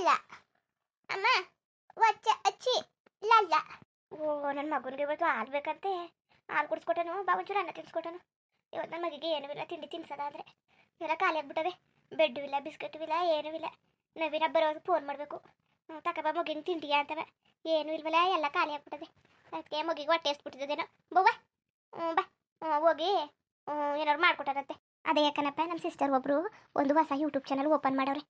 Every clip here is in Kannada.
ಲಲ್ಲ ಅಮ್ಮ ವಚ್ಚ ಅಚ್ಚಿ ಲಲ್ಲ. ಓ ನನ್ನ ಮಗನಿಗೆ ಇವತ್ತು ಹಾಲು ಬೇಕಂತೆ. ಹಾಲು ಕುಡಿಸ್ಕೊಟ್ಟನು, ಬಾ ಒಂಚೂರು ಅನ್ನ ತಿನ್ಸ್ಕೊಟ್ಟನು. ಇವತ್ತು ನನ್ನ ಮಗಿಗೆ ಏನೂ ಇಲ್ಲ ತಿಂಡಿ ತಿನ್ಸೋದಾದ್ರೆ. ಎಲ್ಲ ಖಾಲಿ ಆಗ್ಬಿಟ್ಟವೆ. ಬೆಡ್ಡು ಇಲ್ಲ, ಬಿಸ್ಕೆಟು ಇಲ್ಲ, ಏನೂ ಇಲ್ಲ. ನವೀನ ಬರೋದು ಫೋನ್ ಮಾಡಬೇಕು, ತಕಬ ಮಗಿನ ತಿಂಡಿಗೆ ಅಂತವೆ. ಏನೂ ಇಲ್ವಲ್ಲ, ಎಲ್ಲ ಖಾಲಿ ಆಗ್ಬಿಟ್ಟದೆ. ಅದಕ್ಕೆ ಮಗಿಗೆ ಹೊಟ್ಟೆ ಎಸ್ಬಿಟ್ಟಿದ್ದೇನೋ. ಬವ್ವ ಬಾ ಹೋಗಿ ಏನಾದ್ರು ಮಾಡ್ಕೊಟ್ಟಾರಂತೆ. ಅದೇ ಯಾಕನಪ್ಪ, ನಮ್ಮ ಸಿಸ್ಟರ್ ಒಬ್ಬರು ಒಂದು ಹೊಸ ಯೂಟ್ಯೂಬ್ ಚಾನಲ್ ಓಪನ್ ಮಾಡವ್ರೆ,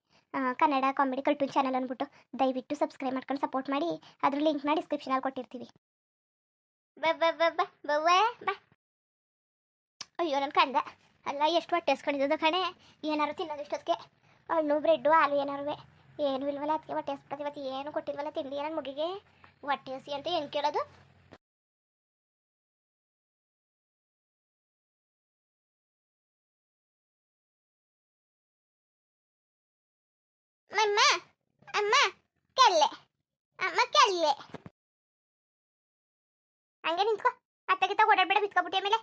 ಕನ್ನಡ ಕಾಮಿಡಿ ಕಾರ್ಟೂನ್ ಚಾನಲ್ ಅಂದ್ಬಿಟ್ಟು. ದಯವಿಟ್ಟು ಸಬ್ಸ್ಕ್ರೈಬ್ ಮಾಡ್ಕೊಂಡು ಸಪೋರ್ಟ್ ಮಾಡಿ. ಅದ್ರ ಲಿಂಕ್ನ ಡಿಸ್ಕ್ರಿಪ್ಷನಲ್ಲಿ ಕೊಟ್ಟಿರ್ತೀವಿ. ಬವ್ವ ಬಾ. ಅಯ್ಯೋ ನನ್ನ ಕಂದ ಅಲ್ಲ, ಎಷ್ಟು ಹೊಟ್ಟೆ ಎಸ್ಕೊಂಡಿದ್ದು ಕಣೆ. ಏನಾರು ತಿನ್ನೋದು ಇಷ್ಟೊತ್ತಿಗೆ ಹಣ್ಣು ಬ್ರೆಡ್ಡು ಹಾಲು ಏನಾರು ಏನೂ ಇಲ್ವಲ್ಲ. ಅದಕ್ಕೆ ಹೊಟ್ಟೆ ಎಸ್ಬಿಟ್ಟದೆ. ಇವತ್ತು ಏನು ಕೊಟ್ಟಿಲ್ವಲ್ಲ ತಿಂಡಿ ನನ್ನ ಮಗಿಗೆ. ಹೊಟ್ಟೆ ಹಸಿ ಅಂತ ಏನು ಕೇಳೋದು. ಅಮ್ಮ ಅಮ್ಮ ಕೆಲ್ಲೆ, ಅಮ್ಮ ಕೆಲ್ಲೆ. ಹಂಗೆ ನಿಂತ್ಕೊ, ಅತ್ತಗಿತ್ತ ಓಡಾಡ್ಬೇಡ. ಬಿತ್ಕೊಬಿಟ್ಟಿ ಆಮೇಲೆ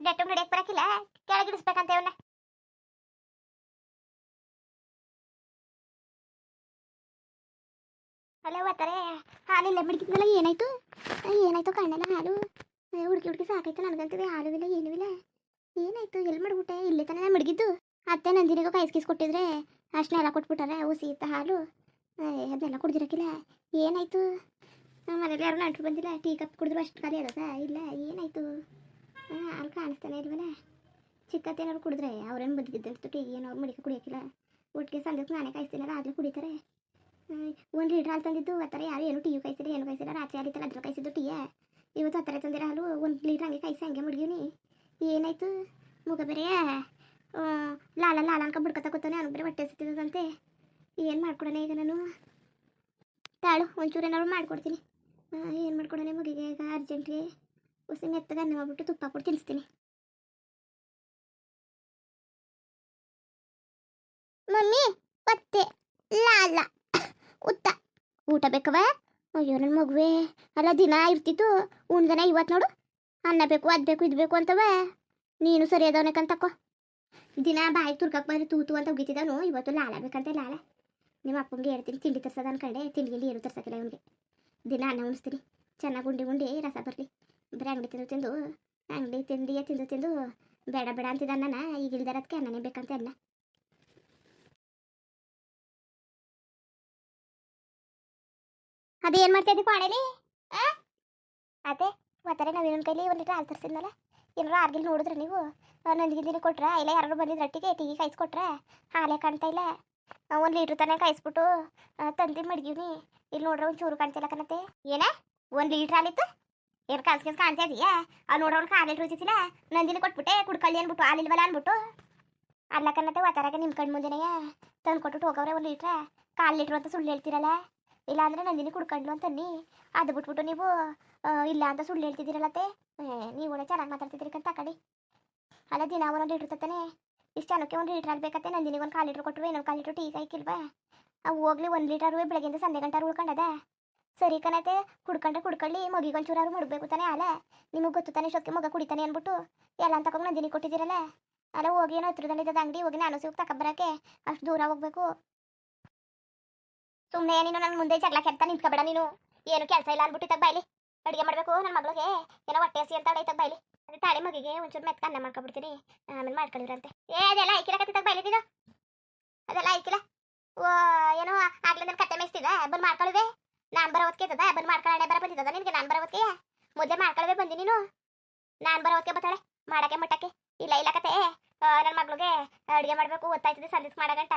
ನೆಟ್ಟು ನಡೆಯಕ್ಕೆ ಬರಕಿಲ್ಲ. ಕೆಳಗಿಡಿಸ್ಬೇಕಂತ ಇವನ್ನ. ಅಲ್ಲ ಓದ್ತಾರೆ ಹಾಲಿಲ್ಲ ಬಿಡ್ತಿದ್ನಲ್ಲ. ಏನಾಯ್ತು ಏನಾಯ್ತು ಕಣ್ಣೆಲ್ಲ ಹಾಲು ಹುಡುಕಿ ಹುಡುಕಿ ಸಾಕಾಯ್ತು ನನಗಂತವೇ. ಹಾಲು ಇಲ್ಲ ಏನೂ ಇಲ್ಲ. ಏನಾಯ್ತು ಎಲ್ಲಿ ಮಾಡ್ಬಿಟ್ಟೆ? ಇಲ್ಲಿ ತಾನೇ ಮಡಗಿದ್ದು. ಅತ್ತೆ ನಂದಿನಿಗೂ ಕಾಯಿಸ್ಕೀಸ್ ಕೊಟ್ಟಿದ್ರೆ ಅಷ್ಟನ್ನೆಲ್ಲ ಕೊಟ್ಬಿಟ್ಟಾರೆ. ಹುಸಿ ಇತ್ತ ಹಾಲು, ಅದನ್ನೆಲ್ಲ ಕುಡ್ದಿರಕ್ಕಿಲ್ಲ. ಏನಾಯ್ತು? ಮನೇಲಿ ಯಾರು ನಂಟ್ರು ಬಂದಿಲ್ಲ. ಟೀ ಕಪ್ ಕುಡಿದ್ರು ಅಷ್ಟು ಖಾಲಿ ಅದ ಇಲ್ಲ. ಏನಾಯ್ತು? ಹಾಲು ಕಾಣಿಸ್ತಾನೆ ಇಲ್ವಲ್ಲ. ಚಿಕ್ಕತ್ತೇನಾದ್ರು ಕುಡಿದ್ರೆ ಅವ್ರೇನು ಬದುಕಿದ್ದಂತು ಟೀ ಏನು ಅವ್ರು ಮಡಿಕೆ ಕುಡಿಯೋಕ್ಕಿಲ್ಲ. ಒಟ್ಟಿಗೆ ಸಂಜೆ ನಾನೇ ಕಾಯಿಸ್ತೀನಲ್ಲ, ಆಗಲೇ ಕುಡಿತಾರೆ. 1 ಲೀಟ್ರ್ ಹಾಲು ತಂದಿದ್ದು ಆ ಥರ. ಯಾರು ಏನು ಟೀ ಕಾಯಿಸಿದ್ರೆ ಏನು ಕಾಯಿಸಿಲ್ಲ. ರಾತ್ರಿ ಆಗಿತ್ತಲ್ಲ ಅದ್ರ ಕಾಯಿಸಿದ್ದು ಟೀ. ಇವತ್ತು ಆ ಥರ ತಂದಿರೋ ಹಾಲು 1 ಲೀಟ್ರ್ ಹಂಗೆ ಕಾಯಿಸಿ ಹಂಗೆ ಮಡಗಿವ್ನಿ. ಏನಾಯ್ತು? ಮುಗ ಬೇರೆ ಲಾಲ ಲಾಲ ಅನ್ಕ ಬಿಡ್ಕೊತ ಕೂತಾನೆ. ಅವ್ನು ಬೇರೆ ಹೊಟ್ಟೆ ಸಿಗ್ತಿದಂತೆ. ಏನು ಮಾಡ್ಕೊಡೋಣ ಈಗ ನಾನು? ತಾಳು ಒಂಚೂರು ಏನಾದ್ರು ಮಾಡ್ಕೊಡ್ತೀನಿ. ಏನು ಮಾಡ್ಕೊಡೋಣ ಮಗಿಗೆ ಈಗ ಅರ್ಜೆಂಟ್ಗೆ? ಹುಸಿ ಮೆತ್ತಗೆ ಅನ್ನ ಮಾಡ್ಬಿಟ್ಟು ತುಪ್ಪ ಕೊಟ್ಟು ತಿನ್ನಿಸ್ತೀನಿ. ಮಮ್ಮಿ ಪತ್ತೆ ಲಾಲ ಉತ್ತ ಊಟ ಬೇಕವ? ಅಯ್ಯೋ ನನ್ನ ಮಗುವೆ, ಅಲ್ಲ ದಿನ ಇರ್ತಿತ್ತು ಉಣ್ದನ. ಇವತ್ತು ನೋಡು ಅನ್ನ ಬೇಕು ಅದು ಬೇಕು ಇದು ಬೇಕು ಅಂತವ. ನೀನು ಸರಿಯಾದವನಕ್ಕಂತಕ್ಕೋ. ದಿನ ಬಾಯಿಗೆ ತುರ್ಕಕ್ಕೆ ಬಂದ್ರೆ ತೂತು ಅಂತ ಉಗಿತಿದ್ದವನು. ಇವತ್ತು ಲಾಲ ಬೇಕಂತೆ ಲಾಲ. ನಿಮ್ಮ ಅಪ್ಪಂಗೆ ಹೇಳ್ತೀನಿ ತಿಂಡಿ ತರ್ಸೋದು ಅನ್ಕಂಡೆ. ತಿಂಡಿಯಲ್ಲಿ ಏನು ತರ್ಸೋಕ್ಕಿಲ್ಲ ಇವನಿಗೆ. ದಿನ ಅನ್ನ ಉಣಿಸ್ತೀನಿ ಚೆನ್ನಾಗಿ ಉಂಡಿ ಉಂಡಿ ರಸ ಬರಲಿ. ಬರೀ ಅಂಗಡಿ ತಿಂದು ಅಂಗಡಿ ತಿಂಡಿಯೇ ತಿಂದು ಬೇಡ ಬೇಡ ಅಂತಿದ್ದ ಅನ್ನನ. ಈಗ ಇಲ್ದಾರದಕ್ಕೆ ಅನ್ನನೇ ಬೇಕಂತ ಅನ್ನ. ಅದೇನು ಮಾಡ್ತಾ ಇದ್ದೀವಿ ಪಾಣೇಲಿ? ಅದೇ ಒತ್ತಾರೆ ನಾವೇನೊಂದು ಕೈಲಿ 1 ಲೀಟ್ರ್ ಹಾಲು ತರಿಸಿದ್ನಲ್ಲ. ಏನಾರು ಆರ್ಗಿಲ್ ನೋಡಿದ್ರೆ ನೀವು? ನಂದಿಗಿಂದಿನ ಕೊಟ್ರೆ ಇಲ್ಲ ಯಾರು ಬಂದಿದ್ದು ರಟ್ಟಿಗೆ ಟೀ ಕಾಯಿಸ್ಕೊಟ್ರೆ ಹಾಲೇ ಕಾಣ್ತಾ ಇಲ್ಲ. 1 ಲೀಟ್ರ್ ತಾನೇ ಕಾಯಿಸ್ಬಿಟ್ಟು ತಂದು ಮಡಗಿವ್ನಿ. ಇಲ್ಲಿ ನೋಡ್ರೆ ಒಂದು ಚೂರು ಕಾಣ್ತಿಲ್ಲ ಕಣತೆ. ಏನ 1 ಲೀಟ್ರ್ ಹಾಲಿತ್ತು? ಏನು ಕಾಣಿಸ್ಕೇಸ್ ಕಾಣ್ತಾ ಇದೀಯಾ? ಅಲ್ಲಿ ನೋಡ್ರೆ ಅವ್ನು 1/4 ಲೀಟ್ರ್ ಇರ್ತಿಲ್ಲ. ನಂದಿನಿ ಕೊಟ್ಬಿಟ್ಟೆ ಕುಡ್ಕಳ್ಳಿ ಅಂದ್ಬಿಟ್ಟು ಹಾಲಿಲ್ವಲ್ಲ ಅಂದ್ಬಿಟ್ಟು. ಅಲ್ಲ ಕಣತೆ ಒತ್ತಾರಾಗ ನಿಮ್ಮ ಕಣ್ಣು ಮುಂದೆನೆಯ ತಂದು ಕೊಟ್ಬಿಟ್ಟು ಹೋಗವ್ರೆ 1 ಲೀಟ್ರ್. 1/4 ಲೀಟ್ರ್ ಅಂತ ಸುಳ್ಳು ಹೇಳ್ತೀರಲ್ಲ. ಇಲ್ಲಾಂದರೆ ನಂದಿನಿ ಕುಡ್ಕೊಂಡ್ಲು ಅಂತನ್ನಿ. ಅದು ಬಿಟ್ಬಿಟ್ಟು ನೀವು ಇಲ್ಲ ಅಂತ ಸುಳ್ಳು ಹೇಳ್ತಿದ್ದೀರಲ್ಲತ್ತೆ. ನೀವು ಚೆನ್ನಾಗಿ ಮಾತಾಡ್ತಿದ್ದೀರಿ ಕಂತ ತಕಡಿ. ಅಲ್ಲ ದಿನ 1 ಲೀಟ್ರ್ ತತ್ತಾನೆ. ಇಷ್ಟು ಜನಕ್ಕೆ 1 ಲೀಟ್ರ್ ಆಗಬೇಕತ್ತೆ. ನಂದಿನಿಗೆ 1/4 ಲೀಟ್ರ್ ಕೊಟ್ಟರು ಇನ್ನೊಂದು 1/4 ಲೀಟ್ರ್ ಟೀ ಕಾಯ್ಕಿಲ್ವಾ? ಅವು ಹೋಗ್ಲಿ 1 ಲೀಟ್ರ್ ಬೆಳಗ್ಗೆಯಿಂದ ಸಂಜೆ ಗಂಟೆ ಉಳ್ಕೊಂಡದ. ಸರಿ ಕಣತೆ, ಕುಡ್ಕೊಳ್ಳಿ. ಮಗಿಗೆ ಒಂಚೂರು ಮುಡ್ಬೇಕು ತಾನೆ ಹಾಲ. ನಿಮಗೆ ಗೊತ್ತು ತಾನೆ ಇಷ್ಟೊತ್ತಿಗೆ ಮಗ ಕುಡಿತಾನೆ ಅಂದ್ಬಿಟ್ಟು ಎಲ್ಲ ಅಂತ ತಗೊಂಡು ನಂದಿನಿ ಕೊಟ್ಟಿದ್ದೀರಲ್ಲ. ಅಲ್ಲ ಹೋಗಿ ಏನೋ ಹತ್ರದಲ್ಲಿದ್ದದ ಅಂಗಡಿ ಹೋಗಿ ನಾನು ಸಿಗೋಗಿ ತಗೊಬರಕ್ಕೆ ಅಷ್ಟು ದೂರ ಹೋಗ್ಬೇಕು. ಸುಮ್ಮನೆ ನೀನು ನನ್ನ ಮುಂದೆ ಜಗಳ ಕೆತ್ತ ನಿಂತ್ಕೊಬೇಡ. ನೀನು ಏನು ಕೆಲಸ ಇಲ್ಲ ಅಂದ್ಬಿಟ್ಟು ಇತ್ತಾಗ ಬಾಯ್ಲಿ ಅಡುಗೆ ಮಾಡಬೇಕು. ನನ್ನ ಮಗಳಿಗೆ ಏನೋ ಹೊಟ್ಟೆ ಹಸಿ ಅಂತ ಇತ್ತಾಗ ಬಾಯ್ಲಿ. ಅದೇ ತಾಳಿ ಮಗಿಗೆ ಒಂಚೂರು ಮೆತ್ತಗೆ ಅನ್ನ ಮಾಡ್ಕೊಬಿಡ್ತೀನಿ, ಆಮೇಲೆ ಮಾಡ್ಕೊಂಡಿರಂತೆ. ಅದೆಲ್ಲ ಐಕಿಲ್ಲ ಕತ್ತಿತ್ತಾಗ ಬಾಯ್ಲಿ ನೀನು. ಅದೆಲ್ಲ ಐಕಿಲ್ಲ. ಏನೋ ಆಗ್ಲಿಂದ ಕತ್ತೆ ಮೇಯಿಸ್ತಿದ್ದ ಬಂದು ಮಾಡ್ಕೊಳ್ಳುವೆ. ನಾನು ಬರೋ ಹೊತ್ತಿಗೆ ಇದ್ದದ ಬಂದು ಮಾಡ್ಕೊಳ್ಳೆ ಬರ ಬಂದಿದ್ದದ ನಿನಗೆ. ನಾನು ಬರೋ ಹೊತ್ತಿಗೆ ಮುದ್ದೆ ಮಾಡ್ಕೊಳ್ಳುವೆ ಬಂದಿ ನೀನು. ನಾನು ಬರೋ ಹೊತ್ತಿಗೆ ಬರ್ತಾಳೆ ಮಾಡಕ್ಕೆ ಮಟ್ಟಕ್ಕೆ. ಇಲ್ಲ ಕತೆ ನನ್ನ ಮಗಳಿಗೆ ಅಡುಗೆ ಮಾಡಬೇಕು. ಗೊತ್ತಾಯ್ತದೆ ಸಂದಿಸ್ ಮಾಡೋ ಗಂಟ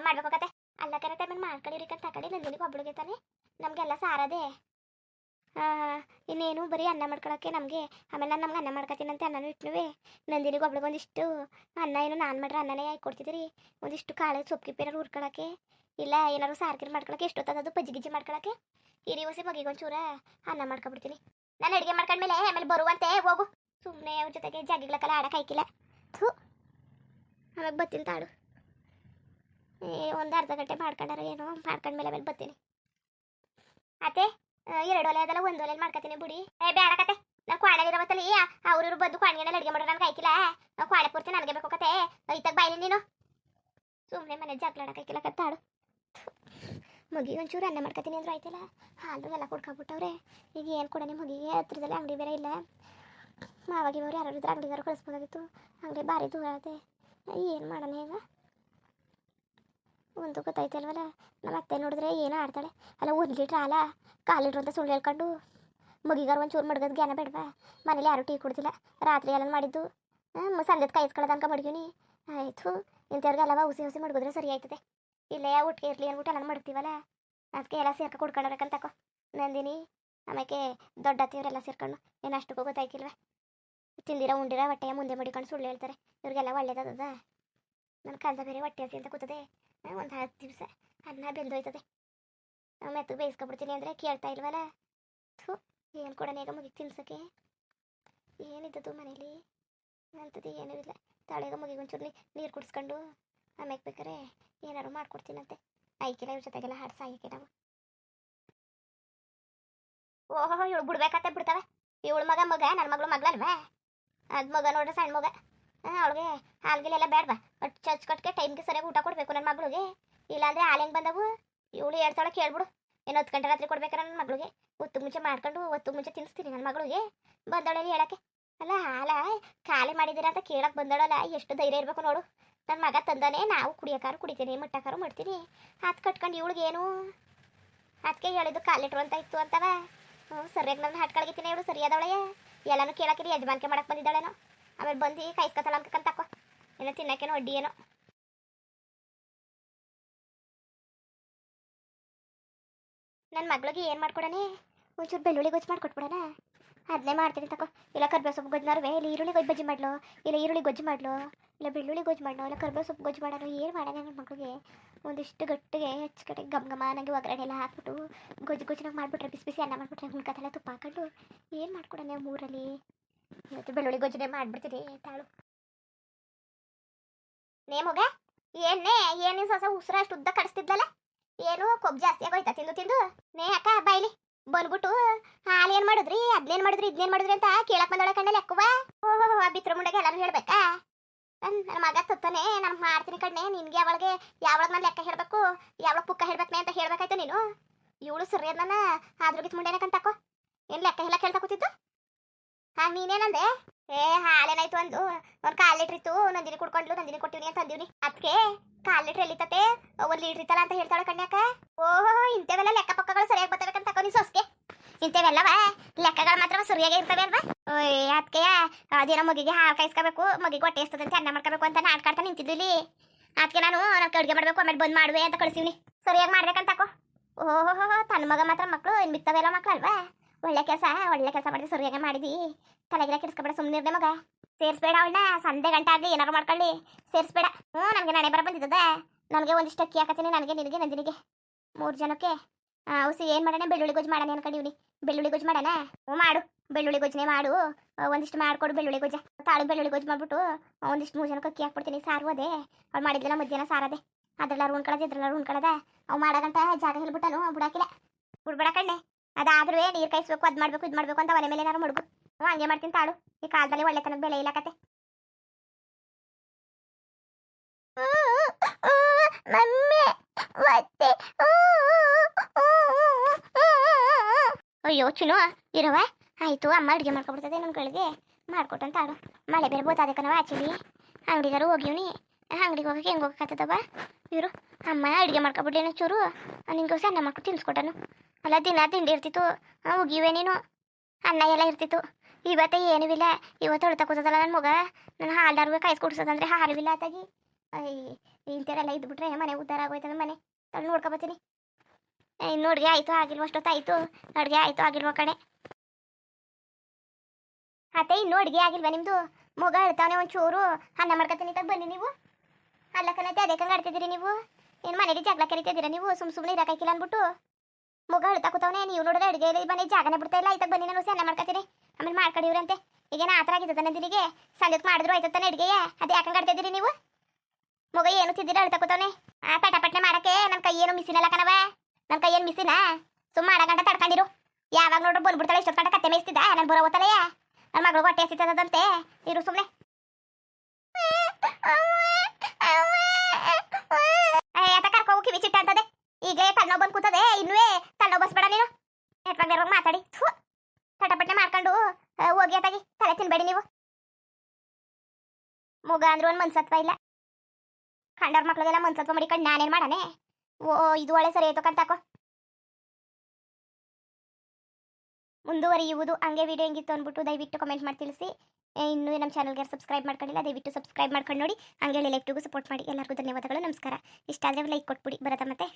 ಮಾಡ್ಬೇಕು ಕತೆ. ಅಲ್ಲ ಕರೆ ಟೈಮಲ್ಲಿ ಮಾಡ್ಕೊಂಡಿರಿಕಂತ ತಕಡಿ. ನಂದಿನಿಗೆ ಒಬ್ಬಳಿಗೆ ತಾನೆ, ನಮಗೆಲ್ಲ ಸಾರದೆ. ಇನ್ನೇನು ಬರೀ ಅನ್ನ ಮಾಡ್ಕೊಳಕ್ಕೆ ನಮಗೆ. ಆಮೇಲೆ ನಾನು ನಮ್ಗೆ ಅನ್ನ ಮಾಡ್ಕೊತೀನಂತೆ ಅನ್ನನೂ ಇಟ್ನುವೆ. ನಂದಿನಿಗೆ ಒಬ್ಳಿಗೆ ಒಂದಿಷ್ಟು ಅನ್ನ ಏನು ನಾನು ಮಾಡ್ರೆ ಅನ್ನನೇ ಕೊಡ್ತಿದ್ದೀರಿ. ಒಂದಿಷ್ಟು ಕಾಳು ಸೊಪ್ಪು ಗಿಪ್ಪೇನಾರು ಹುರ್ಕೊಳಕ್ಕೆ, ಇಲ್ಲ ಏನಾದ್ರು ಸಾರ್ಗಿರು ಮಾಡ್ಕೊಳಕ್ಕೆ, ಎಷ್ಟೊತ್ತದು ಪಜ್ಜಿ ಗಿಜ್ಜಿ ಮಾಡ್ಕೊಳಕ್ಕೆ. ಈ ರೀವಸಿ ಮಗಿಗೆ ಒಂಚೂರ ಅನ್ನ ಮಾಡ್ಕೊಬಿಡ್ತೀನಿ. ನಾನು ಅಡುಗೆ ಮಾಡ್ಕೊಂಡ್ಮೇಲೆ ಆಮೇಲೆ ಬರುವಂತೆ ಹೋಗು. ಸುಮ್ಮನೆ ಅವ್ರ ಜೊತೆಗೆ ಜಾಗಿಗ್ಲಕ್ಕೆಲ್ಲ ಆಡಕ್ಕೆ ಆಯ್ಕಿಲ್ಲ. ಥೂ ಆಮೇಲೆ ಬರ್ತೀನಿ ತಾಡು. ಒಂದು ಅರ್ಧ ಗಂಟೆ ಮಾಡ್ಕೊಂಡಾರ ಏನೋ ಮಾಡ್ಕೊಂಡ್ಮೇಲೆ ಆಮೇಲೆ ಬರ್ತೀನಿ. ಅತ್ತೆ 2 ಒಲೆ ಅದಲ್ಲ 1 ಒಲೆಯಲ್ಲಿ ಮಾಡ್ಕೊತೀನಿ ಬಿಡಿ. ಬೇಡ ಕತೆ. ನಾನು ಕ್ವಾಣೆಲಿರೋವತ್ತಲ್ಲಿ ಅವ್ರಿವ್ರು ಬಂದು ಕ್ವಾಣಿಗೆಲ್ಲ ಅಡುಗೆ ಮಾಡೋರು ನನಗೆ ಆಯ್ಕಿಲ್ಲ. ಕ್ವಾಣೆ ಪೂರ್ತಿ ನನಗೆ ಬೇಕು ಕತೆ. ಇತ್ತಾಗ ಬಾಯ್ಲಿ ನೀನು. ಸುಮ್ಮನೆ ಮನೆ ಜಗಳ ಆಡಕ್ಕೆ ಆಯ್ಕಿಲ್ಲ ಕತ್ತಾಡು. ಮಗಿಗೆ ಒಂಚೂರು ಅನ್ನ ಮಾಡ್ಕೊತೀನಿ ಅಂದ್ರೆ ಆಯ್ತಲ್ಲ. ಹಾಲು ಎಲ್ಲ ಕುಡ್ಕೊಬಿಟ್ಟವ್ರೆ. ಈಗ ಏನು ಕೊಡ ನಿಮ್ಮ ಮಗಿಗೆ? ಹತ್ರದಲ್ಲಿ ಅಂಗಡಿ ಬೇರೆ ಇಲ್ಲ. ಮಾವಾಗಿನವ್ರು ಯಾರು ಇದ್ರೆ ಅಂಗಡಿಗಾರು ಕಳಿಸ್ಬೋದಾಗಿತ್ತು. ಅಂಗಡಿ ಭಾರಿ ದೂರ ಅದೇ. ಏನು ಮಾಡೋಣ ಈಗ? ಒಂದು ಗೊತ್ತಾಯ್ತಲ್ವಲ್ಲ. ನಮ್ಮ ಅತ್ತೆ ನೋಡಿದ್ರೆ ಏನೋ ಆಡ್ತಾಳೆ. ಅಲ್ಲ 1 ಲೀಟ್ರ್ ಹಾಲ 1/4 ಲೀಟ್ರ್ ಅಂತ ಸುಳ್ಳು ಹೇಳ್ಕೊಂಡು ಮಗಿಗಾರು ಒಂಚೂರು ಮಡ್ಗದ್ ಜ್ಞಾನ ಬೇಡವಾ? ಮನೇಲಿ ಯಾರೂ ಟೀ ಕುಡ್ದಿಲ್ಲ. ರಾತ್ರಿ ಎಲ್ಲ ಮಾಡಿದ್ದು ಸಂಜೆ ಕಾಯಿಸ್ಕೊಳ್ಳೋದು ಅನ್ಕ ಮಡ್ಗಿನಿ. ಆಯಿತು, ಇಂಥವ್ರಿಗೆಲ್ಲವ ಹುಸಿ ಮಡ್ಗಿದ್ರೆ ಸರಿ ಆಯ್ತದೆ. ಇಲ್ಲೇ ಒಟ್ಟಿಗೆ ಇರಲಿ ಅಂದ್ಬಿಟ್ಟು ಎಲ್ಲ ಮಾಡ್ತೀವಲ್ಲ, ಅದಕ್ಕೆ ಎಲ್ಲ ಸೇರ್ಕ ಕುಡ್ಕೊಳ್ಳೋರಕ್ಕಂತಕೋ. ನಂದಿನಿ ಆಮೇಲೆ ದೊಡ್ಡ ಅತ್ತೆಯವರೆಲ್ಲ ಸೇರ್ಕೊಂಡು ಏನು ಅಷ್ಟಕ್ಕೂ ಗೊತ್ತಾಯ್ಕಿಲ್ವ? ತಿಂದಿರ ಉಂಡಿರ ಹೊಟ್ಟೆಯ ಮುಂದೆ ಮಡಿಕೊಂಡು ಸುಳ್ಳು ಹೇಳ್ತಾರೆ. ಇವ್ರಿಗೆಲ್ಲ ಒಳ್ಳೇದದ. ನನ್ನ ಕಂದ ಬೇರೆ ಹೊಟ್ಟೆ ಹಸಿ ಅಂತ ಕೂತದೆ. ಒಂದು 10 ದಿವಸ ಅನ್ನ ಬೆಂದೋಯ್ತದೆ. ಮೆತ್ತು ಬೇಯಿಸ್ಕೊಬಿಡ್ತೀನಿ ಅಂದರೆ ಕೇಳ್ತಾ ಇಲ್ವಲ್ಲ. ಥೂ, ಏನು ಕೊಡೋಣ ಈಗ ಮುಗಿಗೆ ತಿನ್ಸೋಕ್ಕೆ? ಏನಿದ್ದದು ಮನೇಲಿ ಅಂಥದ್ದು ಏನೂ ಇಲ್ಲ. ತಾಳೆಗ ಮುಗಿಗೆ ಒಂಚೂರು ನೀರು ಕುಡಿಸ್ಕೊಂಡು ಆಮೇಲೆ ಬೇಕಾರೆ ಏನಾರು ಮಾಡ್ಕೊಡ್ತೀನಂತೆ. ಐಕಿಲ್ಲ ಇವ್ರ ಜೊತೆಗೆಲ್ಲ ಹಾಡು ಸಾಯಕ್ಕೆ ನಾವು. ಓಹೋ, ಇವಳು ಬಿಡ್ಬೇಕಂತ ಬಿಡ್ತಾವೆ. ಇವಳು ಮಗ ನನ್ನ ಮಗಳು ಮಗಳಲ್ವಾ? ಅದು ಮಗ ನೋಡ್ರೆ ಸಣ್ಣ ಮಗ. ಅವಳಿಗೆ ಹಾಲ್ಗಿಲೆಲ್ಲ ಬೇಡವಾ? ಚಚ್ಕಟ್ಗೆ ಟೈಮ್ಗೆ ಸರಿಯಾಗಿ ಊಟ ಕೊಡಬೇಕು ನನ್ನ ಮಗಳಿಗೆ. ಇಲ್ಲಾಂದರೆ ಹಾಲು ಹೆಂಗೆ ಬಂದವು? ಇವಳು ಹೇಳ್ತಾಳೆ ಕೇಳ್ಬಿಡು. ಏನು 10 ಗಂಟೆ ರಾತ್ರಿ ಕೊಡ್ಬೇಕಾರೆ ನನ್ನ ಮಗಳಿಗೆ ಹೊತ್ತು ಮುಂಚೆ ಮಾಡ್ಕೊಂಡು ಹೊತ್ತು ಮುಂಚೆ ತಿನ್ನಿಸ್ತೀನಿ ನನ್ನ ಮಗಳಿಗೆ. ಬಂದವಳಲ್ಲಿ ಹೇಳಕ್ಕೆ ಅಲ್ಲ ಹಾಲ ಖಾಲಿ ಮಾಡಿದ್ದೀರಾ ಅಂತ ಕೇಳಕ್ಕೆ ಬಂದಳಲ್ಲ. ಎಷ್ಟು ಧೈರ್ಯ ಇರಬೇಕು ನೋಡು. ನನ್ನ ಮಗ ತಂದಾನೆ, ನಾವು ಕುಡಿಯೋಕಾರು ಕುಡಿತೀನಿ, ಮಟ್ಟಕಾರು ಮಾಡ್ತೀನಿ. ಅದು ಕಟ್ಕೊಂಡು ಇವಳಿಗೇನು? ಅದಕ್ಕೆ ಹೇಳಿದ್ದು 1/4 ಲೀಟ್ರ್ ಅಂತ ಇತ್ತು ಅಂತವ. ಸರಿಯಾಗಿ ನನ್ನ ಹಾಟ್ಕೊಳಗಿತೀನಿ. ಇವಳು ಸರಿಯಾದವಳೆ. ಎಲ್ಲನೂ ಕೇಳಕ್ಕಿರಿ ಯಜಮಾನ್ಕೆ ಮಾಡಕ್ಕೆ ಬಂದಿದ್ದಾಳೇನೋ. ಆಮೇಲೆ ಬಂದು ಕಾಯಿಸ್ಕೊತಾಳ ಅನ್ಕಂತಕೋ. ಏನೋ ತಿನ್ನಕ್ಕೇನೋ ಅಡ್ಡಿ ಏನೋ. ನನ್ನ ಮಗಳಿಗೆ ಏನು ಮಾಡ್ಕೊಡನೆ? ಒಂಚೂರು ಬೆಳ್ಳುಳ್ಳಿ ಗೊಜ್ಜು ಮಾಡ್ಕೊಟ್ಬಿಡೋಣ. ಅದನ್ನೇ ಮಾಡ್ತೀನಿ ತಕೋ. ಇಲ್ಲ ಕರ್ಬೇವು ಸೊಪ್ಪು ಗೊಜ್ಜು ಮಾರುವೆ, ಇಲ್ಲ ಈರುಳ್ಳಿ ಗೊಜ್ಜು ಬಜ್ಜಿ ಮಾಡ್ಲೋ, ಇಲ್ಲ ಈರುಳ್ಳಿ ಗೊಜ್ಜು ಮಾಡ್ಲೋ, ಇಲ್ಲ ಬೆಳ್ಳುಳ್ಳಿ ಗೊಜ್ಜು ಮಾಡ್ಲೋ, ಇಲ್ಲ ಕರ್ಬೇವು ಸೊಪ್ಪು ಗೊಜ್ಜು ಮಾಡೋಣ. ಏನು ಮಾಡೋಣ ನನ್ನ ಮಗಳಿಗೆ? ಒಂದಿಷ್ಟು ಗಟ್ಟಿಗೆ ಹೆಚ್ಚು ಗಮ ನನಗೆ ಒಗ್ಗರಣೆ ಎಲ್ಲ ಹಾಕ್ಬಿಟ್ಟು ಗೊಜ್ಜುನಾಗ ಮಾಡಿಬಿಟ್ರೆ ಬಿಸಿ ಬಿಸಿ ಅನ್ನ ಮಾಡಿಬಿಟ್ರೆ ಹುಣ್ಕತ್ತಲ್ಲ ತುಪ್ಪ ಹಾಕೊಂಡು ಏನು ಮಾಡ್ಕೊಡೋಣ ಮೂರಲ್ಲಿ? ಇವತ್ತು ಬೆಳ್ಳುಳ್ಳಿ ಗೊಜ್ಜುನೇ ಮಾಡಿಬಿಡ್ತೀನಿ ತಾಳು. ನೇ ಮಗ ಏನು ಹೊಸ ಉಸಿರ ಅಷ್ಟು ಉದ್ದ ಕಡಿಸ್ತಿದ್ಲಲ್ಲ? ಏನು ಕೊಬ್ಬು ಜಾಸ್ತಿ ಆಗೋಯ್ತಾ ತಿಂದು? ನೇ ಅಕ್ಕ ಬಾಯ್ಲಿ ಬಂದ್ಬಿಟ್ಟು ಹಾಲು ಏನು ಮಾಡಿದ್ರಿ, ಅದ್ನೇನು ಮಾಡಿದ್ರಿ, ಇದನ್ನೇನು ಮಾಡಿದ್ರಿ ಅಂತ ಕೇಳಕ್ ಬಂದೊಳ ಕಣ್ಣಲ್ಲಿ ಅಕ್ಕುವ. ಓಹೋ, ಬಿತ್ರ ಮುಂಡೆಗೆ ಎಲ್ಲರೂ ಹೇಳ್ಬೇಕಾ? ನನ್ನ ಮಗ ತತ್ತಾನೆ ನಾನು ಮಾಡ್ತೀನಿ ಕಣ್ಣೆ. ನಿನ್ಗೆ ಅವಳಿಗೆ ಯಾವಳಗ್ ನಾನು ಲೆಕ್ಕ ಹೇಳಬೇಕು, ಯಾವಳ ಪುಕ್ಕ ಹೇಳ್ಬೇಕನೆ ಅಂತ ಹೇಳ್ಬೇಕಾಯ್ತು ನೀನು. ಇವಳು ಸರಿಯಾದ ನನ್ನ ಆದ್ರಗಿತ್ ಮುಂಡೆನೆ ಕಂತಾಕೋ. ಏನು ಲೆಕ್ಕ ಎಲ್ಲ ಕೇಳ್ತಾ ಕೂತಿದ್ದು? ನೀನೇನಂದೆ? ಹಾಲೇನಾಯ್ತು ಒಂದು 1/4 ಲೀಟ್ರ್ ಇತ್ತು. ನಂದಿನಿ ಕುಡ್ಕೊಂಡ್ಲು, ನಂದಿನಿ ಕೊಟ್ಟಿವ್ನಿ ಅಂತ ಅಂದಿವ್ನಿ. ಅದಕ್ಕೆ 1/4 ಲೀಟ್ರ್ ಎಲ್ಲಿತತೆ? 1 ಲೀಟ್ರ್ ಇತ್ತಲ್ಲ ಅಂತ ಹೇಳ್ತಾಳೆ ಕಣ್ಯಾಕ. ಓಹೋ, ಇಂಥವೆಲ್ಲ ಲೆಕ್ಕ ಪಕ್ಕಗಳು ಸರಿಯಾಗಿ ಬರ್ತಬೇಕಂತ ತಕೋ ನೀ ಸೊಸ್ಗೆ. ಇಂಥವೆಲ್ಲವ ಲೆಕ್ಕಗಳು ಮಾತ್ರ ಸರಿಯಾಗಿ ಇರ್ತವೆ ಅಲ್ವಾ? ಅದಕ್ಕೆ ಅದೇನೋ ಮಗಿಗೆ ಹಾಲು ಕಾಯಿಸ್ಕೋಬೇಕು, ಮಗಿಗೆ ಹೊಟ್ಟೆ ಎಸ್ತದಂತೆ ಅನ್ನ ಮಾಡ್ಕೋಬೇಕು ಅಂತ ನಾಟ್ಕಾಡ್ತಾ ನಿಂತಿದ್ದು ಇಲ್ಲಿ. ಅದಕ್ಕೆ ನಾನು ಅಡುಗೆ ಮಾಡಬೇಕು ಆಮೇಲೆ ಬಂದು ಮಾಡುವೆ ಅಂತ ಕಳಿಸಿವ್ನಿ. ಸರಿಯಾಗಿ ಮಾಡ್ಬೇಕಂತ ತಕೋ. ಓಹೋ, ತನ್ನ ಮಗ ಮಾತ್ರ ಮಕ್ಕಳು ಏನು ಬಿತ್ತವೆಲ್ಲ ಮಕ್ಕಳು ಅಲ್ವಾ? ಒಳ್ಳೆ ಕೆಲಸ ಮಾಡಿದ್ರೆ ಸರಿಯಾಗಿ ಮಾಡಿದಿ. ತಲೆಗೆಲ್ಲ ಕೆಡಿಸ್ಕೊಬೇಡ, ಸುಮ್ಮನೆ ಮಗ. ಸೇರಿಸ್ಬೇಡ ಅವಳನ್ನ. ಸಂಜೆ ಗಂಟೆ ಆಗಲಿ ಏನಾರು ಮಾಡ್ಕೊಳ್ಳಿ, ಸೇರಿಸ್ಬೇಡ. ನನಗೆ ನಾಳೆ ಬರ ಬಂದಿದ್ದದ. ನನಗೆ ಒಂದಿಷ್ಟು ಅಕ್ಕಿ ಹಾಕತ್ತೀನಿ, ನನಗೆ ನಿನಗೆ ನಂದಿನಿಗೆ 3 ಜನಕ್ಕೆ. ಹೌಸಿ ಏನು ಮಾಡೋಣ? ಬೆಳ್ಳುಳ್ಳಿ ಗೊಜ್ಜು ಮಾಡೋಣ ಅನ್ಕೊಂಡಿವ್ನಿ. ಬೆಳ್ಳುಳ್ಳಿ ಗೊಜ್ಜು ಮಾಡೋಣ? ಮಾಡು, ಬೆಳ್ಳುಳ್ಳಿ ಗೊಜ್ಜನೆ ಮಾಡು. ಒಂದಿಷ್ಟು ಮಾಡಿಕೊಡು ಬೆಳ್ಳುಳ್ಳಿ ಗೊಜ್ಜ. ತಾಳು ಬೆಳ್ಳುಳ್ಳಿ ಗೊಜ್ಜು ಮಾಡಿಬಿಟ್ಟು ಒಂದಿಷ್ಟು 3 ಜನಕ್ಕೆ ಅಕ್ಕಿ ಹಾಕ್ಬಿಡ್ತೀನಿ. ಸಾರು ಅದೇ ಅವ್ಳು ಮಾಡಿದ್ದಿಲ್ಲ ಮಧ್ಯಾಹ್ನ ಸಾರದೆ. ಅದ್ರೆಲ್ಲ ಉಣ್ಕೊಳ್ಳೋದು ಇದ್ರೆಲ್ಲ ಉಣ್ಕೊಳ್ಳೋದ. ಅವು ಮಾಡಗಂಟ ಜಾಗ ಹೇಳ್ಬಿಟ್ಟನು ಬಿಡಾಕಿಲ್ಲ. ಬಿಡ್ಬೇಡ ಕಣ್ಣೆ. ಅದಾದ್ರೂ ನೀರು ಕಾಯಿಸ್ಬೇಕು, ಅದು ಮಾಡಬೇಕು ಇದು ಮಾಡಬೇಕು ಅಂತ ಮನೆ ಮೇಲೆ ಏನಾರು ಮಡುಗು. ಹಂಗೆ ಮಾಡ್ತೀನಿ ತಾಳು. ಈ ಕಾಲದಲ್ಲಿ ಒಳ್ಳೆತನದ ಬೆಲೆ ಇಲ್ಲ ಕತೆ. ಅಯ್ಯೋ ಚಿನ್ನು ಇರವ. ಆಯಿತು, ಅಮ್ಮ ಅಡುಗೆ ಮಾಡ್ಕೊಬಿಡ್ತದೆ ನಮ್ಗಳಿಗೆ. ಮಾಡ್ಕೊಟ್ಟಂತ ಆಡು. ಮಳೆ ಬೇರೆ ಬೋತಾದೆ ಕಣವ ಆಚೆಲಿ. ಅಂಗಡಿಗಾರು ಹೋಗಿವ್ನಿ. ಅಂಗಡಿಗೆ ಹೋಗಕ್ಕೆ ಹೆಂಗೆ ಹೋಗಕ್ಕತ್ತದವ ಇವರು? ಅಮ್ಮ ಅಡುಗೆ ಮಾಡ್ಕೊಬಿಡ್ಲೇನೋ ಚೂರು. ನಿಂಗೆ ಅನ್ನ ಮಾಡ್ಕೊಂಡು ತಿನ್ಸ್ಕೊಟ್ಟನು. ಅಲ್ಲ ದಿನ ತಿಂಡಿ ಇರ್ತಿತ್ತು, ಹೋಗಿವೆ ನೀನು. ಅನ್ನ ಎಲ್ಲ ಇರ್ತಿತ್ತು. ಇವತ್ತೇ ಏನೂ ಇಲ್ಲ. ಇವತ್ತು ಹೊಳ್ತಾ ಕೂತದಲ್ಲ ನನ್ನ ಮಗ. ನನ್ನ ಹಾಲ್ದಾರ್ಗೆ ಕಾಯಿಸ್ಕೊಡ್ಸೋದಂದ್ರೆ ಹಾರಿವಿಲ್ಲ ಆತಾಗಿ. ಇಂಥವರೆಲ್ಲ ಇದ್ಬಿಟ್ರೆ ಮನೆ ಉದ್ಧಾರ ಆಗೋಯ್ತವೆ. ಮನೆ ಅಲ್ಲಿ ನೋಡ್ಕೊಬತ್ತೀನಿ. ಇನ್ನು ಅಡುಗೆ ಆಯಿತು ಆಗಿಲ್ವ? ಅಷ್ಟೊತ್ತಾಯಿತು. ಅಡುಗೆ ಆಯಿತು ಆಗಿಲ್ವ ಕಣೆ? ಅತ್ತೆ ಇನ್ನೂ ಅಡುಗೆ ಆಗಿಲ್ವ ನಿಮ್ಮದು? ಮಗ ಹೇಳ್ತಾವನೆ ಒಂಚೂರು ಅನ್ನ ಮಾಡ್ಕೊತೀನಿ ಅಂತ ಬನ್ನಿ ನೀವು. ಅಲ್ಲ ಕಣತೆ, ಅದೇ ಕಂಗೆ ಆಡ್ತಿದ್ದೀರಿ ನೀವು. ಏನು ಮನೇಲಿ ಜಗಳ ಕರಿತಿದ್ದೀರಾ ನೀವು? ಸುಮ್ಮನೆ ಇರೋಕ್ಕಾಗಿಲ್ಲ ಅಂದ್ಬಿಟ್ಟು ಮಗ ಹೇಳ್ತಾ ಕೂತವನೆ. ನೀವು ನೋಡಿದ್ರೆ ಅಡುಗೆ ಬನ್ನಿ ಜಾಗನೇ ಬಿಡ್ತಾ ಇಲ್ಲ. ಆಯ್ತಾಗ ಬನ್ನಿ, ನಾನು ಅನ್ನ ಮಾಡ್ಕೊತೀನಿ ಆಮೇಲೆ ಮಾಡ್ಕೊಂಡಿವ್ರಂತೆ. ಈಗೇನು ಆ ಥರ ಆಗಿದ್ದ ನಂದಿನಿಗೆ ಸಂಜೆಗೆ ಮಾಡಿದ್ರು ಆಯ್ತಾನೆ ಅಡುಗೆಯೇ. ಅದೇ ಯಾಕಂಗೆ ಆಡ್ತಿದ್ದೀರಿ ನೀವು? ಮಗ ಏನು ತಿದ್ದಿರ ಹೇಳ್ತಾ ಕೂತವನೆ. ತಟಪಟ್ನೆ ಮಾಡಕ್ಕೆ ನನ್ನ ಕೈ ಏನು ಮಿಸಿನಲ್ಲ ಕಣವ. ನನ್ನ ಕೈ ಏನು ಮಿಸಿನ? ಸುಮ್ಮ ಮಾಡಗಂಟ ತಡ್ಕೊಂಡಿರು. ಯಾವಾಗ ನೋಡ್ರು ಬಂದ್ಬಿಡ್ತಾಳೆ. ಇಷ್ಟೊತ್ತು ಗಂಟೆ ಕತ್ತೆ ಮೇಯಿಸ್ತಿದ್ದ ನಾನು ಬರೋ ಓದ್ತಾಳೆಯ. ನನ್ನ ಮಗಳು ಹೊಟ್ಟೆ ಎಸಿತದಂತೆ. ಇರು ಸುಮ್ಮನೆ. ಆತ ಕರ್ಕೊ ಕಿವಿ ಚಿಟ್ಟ ಅಂತದೆ. ಈಗ ಈಗಲೇ ತಣ್ಣೋ ಬಂದು ಕೂತದೆ ಇನ್ನುವೇ ತಣ್ಣೋ ಬಸ್ಬೇಡ ನೀನು ನೆಟ್ವಾಗ ಮಾತಾಡಿ ಥೂ ತಟಪಟ್ಟೆ ಮಾಡ್ಕೊಂಡು ಹೋಗಿ ಅತ್ತಾಗಿ ತಲೆ ತಿನ್ಬೇಡಿ ನೀವು ಮುಗ ಅಂದ್ರೂ ಒಂದು ಮನ್ಸತ್ವ ಇಲ್ಲ ಕಂಡವ್ರ ಮಕ್ಳಿಗೆಲ್ಲ ಮನ್ಸತ್ವ ಮಾಡಿಕೊಂಡು ನಾನೇನು ಮಾಡಾನೆ ಓ ಇದು ಒಳ್ಳೆ ಸರಿ ಆಯ್ತು ಕಂತಾಕೋ ಮುಂದುವರಿಯುವುದು ಹಂಗೆ ವಿಡಿಯೋ ಹೆಂಗಿತ್ತು ಅಂದ್ಬಿಟ್ಟು ದಯವಿಟ್ಟು ಕಮೆಂಟ್ ಮಾಡಿ ತಿಳಿಸಿ ಇನ್ನೂ ನಮ್ಮ ಚಾನಲ್ಗೆ ಸಬ್ಸ್ಕ್ರೈಬ್ ಮಾಡ್ಕೊಂಡಿಲ್ಲ ದಯವಿಟ್ಟು ಸಬ್ಸ್ಕ್ರೈಬ್ ಮಾಡ್ಕೊಂಡು ನೋಡಿ ಹಂಗೆ ಲೈವ್ಟಿಗೂ ಸಪೋರ್ಟ್ ಮಾಡಿ ಎಲ್ಲರಿಗೂ ಧನ್ಯವಾದಗಳು ನಮಸ್ಕಾರ ಇಷ್ಟ ಆದರೆ ಲೈಕ್ ಕೊಟ್ಬಿಡಿ ಬರತ್ತಾ ಮತ್ತೆ